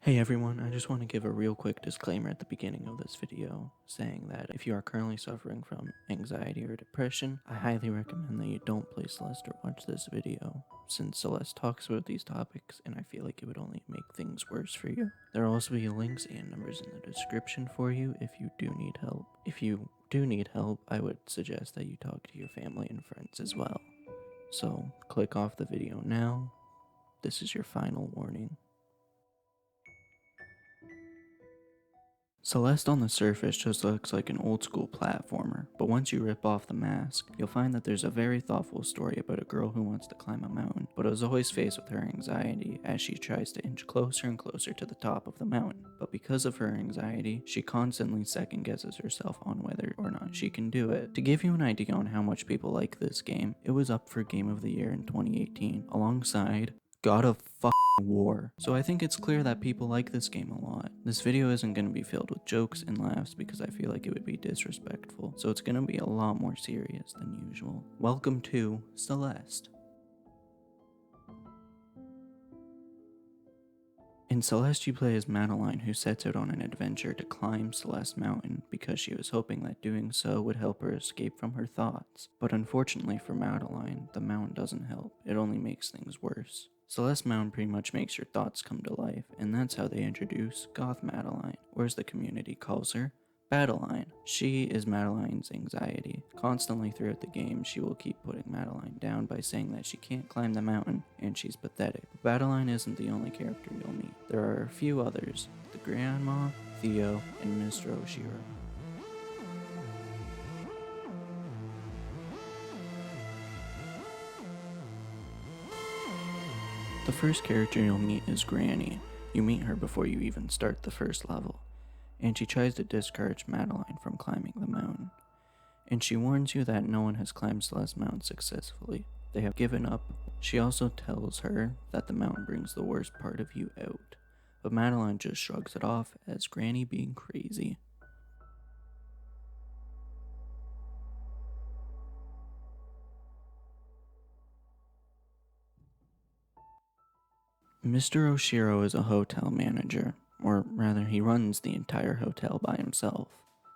Hey everyone, I just want to give a real quick disclaimer at the beginning of this video, saying that if you are currently suffering from anxiety or depression, I highly recommend that you don't play Celeste or watch this video, since Celeste talks about these topics and I feel like it would only make things worse for you. There will also be links and numbers in the description for you if you do need help. If you do need help, I would suggest that you talk to your family and friends as well. So click off the video now. This is your final warning. Celeste on the surface just looks like an old school platformer, but once you rip off the mask, you'll find that there's a very thoughtful story about a girl who wants to climb a mountain, but is always faced with her anxiety as she tries to inch closer and closer to the top of the mountain. But because of her anxiety, she constantly second guesses herself on whether or not she can do it. To give you an idea on how much people like this game, it was up for Game of the Year in 2018, alongside God of War. So I think it's clear that people like this game a lot. This video isn't going to be filled with jokes and laughs because I feel like it would be disrespectful, so it's going to be a lot more serious than usual. Welcome to Celeste. In Celeste, you play as Madeline, who sets out on an adventure to climb Celeste Mountain because she was hoping that doing so would help her escape from her thoughts. But unfortunately for Madeline, the mountain doesn't help, it only makes things worse. Celeste Mountain pretty much makes your thoughts come to life, and that's how they introduce Goth Madeline, or as the community calls her, Badeline. She is Madeline's anxiety. Constantly throughout the game, she will keep putting Madeline down by saying that she can't climb the mountain and she's pathetic. But Badeline isn't the only character you'll meet. There are a few others: the Grandma, Theo, and Mr. Oshiro. The first character you'll meet is Granny. You meet her before you even start the first level, and she tries to discourage Madeline from climbing the mountain. And she warns you that no one has climbed Celeste Mountain successfully. They have given up. She also tells her that the mountain brings the worst part of you out, but Madeline just shrugs it off as Granny being crazy. Mr. Oshiro is a hotel manager, or rather he runs the entire hotel by himself,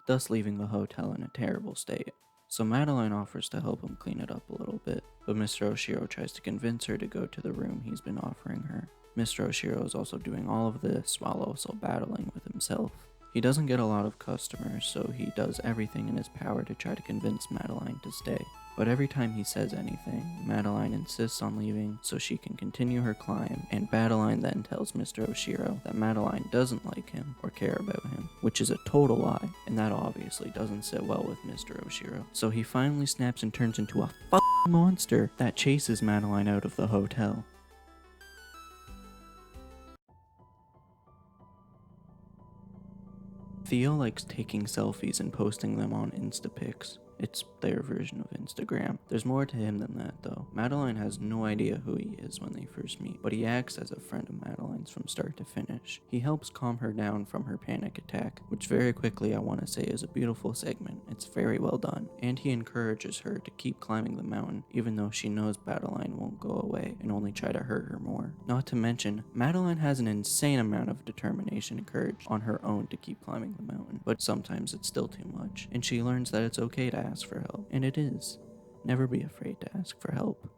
thus leaving the hotel in a terrible state. So Madeline offers to help him clean it up a little bit, but Mr. Oshiro tries to convince her to go to the room he's been offering her. Mr. Oshiro is also doing all of this while also battling with himself. He doesn't get a lot of customers, so he does everything in his power to try to convince Madeline to stay. But every time he says anything, Madeline insists on leaving so she can continue her climb, and Madeline then tells Mr. Oshiro that Madeline doesn't like him or care about him, which is a total lie, and that obviously doesn't sit well with Mr. Oshiro. So he finally snaps and turns into a monster that chases Madeline out of the hotel. Theo likes taking selfies and posting them on Instapics. It's their version of Instagram. There's more to him than that though. Madeline has no idea who he is when they first meet, but he acts as a friend of Madeline's from start to finish. He helps calm her down from her panic attack, which very quickly I want to say is a beautiful segment. It's very well done. And he encourages her to keep climbing the mountain, even though she knows Madeline won't go away and only try to hurt her more. Not to mention, Madeline has an insane amount of determination and courage on her own to keep climbing the mountain, but sometimes it's still too much, and she learns that it's okay to ask for help, and it is. Never be afraid to ask for help.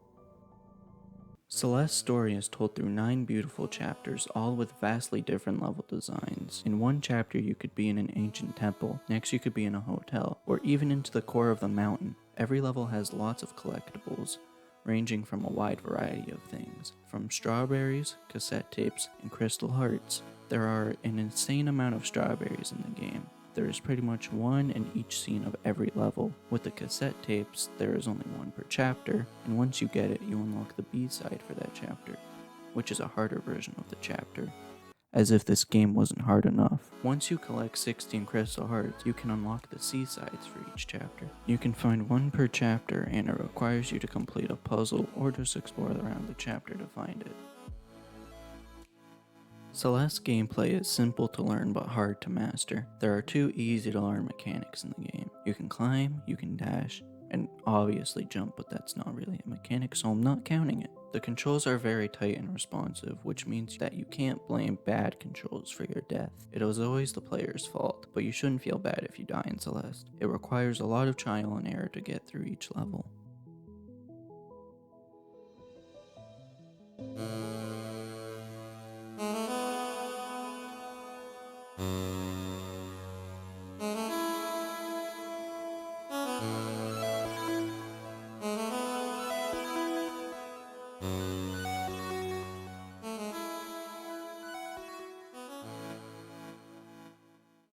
Celeste's story is told through 9 beautiful chapters, all with vastly different level designs. In one chapter you could be in an ancient temple, next you could be in a hotel, or even into the core of the mountain. Every level has lots of collectibles, ranging from a wide variety of things, from strawberries, cassette tapes, and crystal hearts. There are an insane amount of strawberries in the game. There is pretty much one in each scene of every level. With the cassette tapes, there is only one per chapter, and once you get it, you unlock the B-side for that chapter, which is a harder version of the chapter. As if this game wasn't hard enough. Once you collect 16 crystal hearts, you can unlock the C-sides for each chapter. You can find one per chapter, and it requires you to complete a puzzle or just explore around the chapter to find it. Celeste's gameplay is simple to learn but hard to master. There are 2 easy to learn mechanics in the game. You can climb, you can dash, and obviously jump, but that's not really a mechanic, so I'm not counting it. The controls are very tight and responsive, which means that you can't blame bad controls for your death. It was always the player's fault, but you shouldn't feel bad if you die in Celeste. It requires a lot of trial and error to get through each level.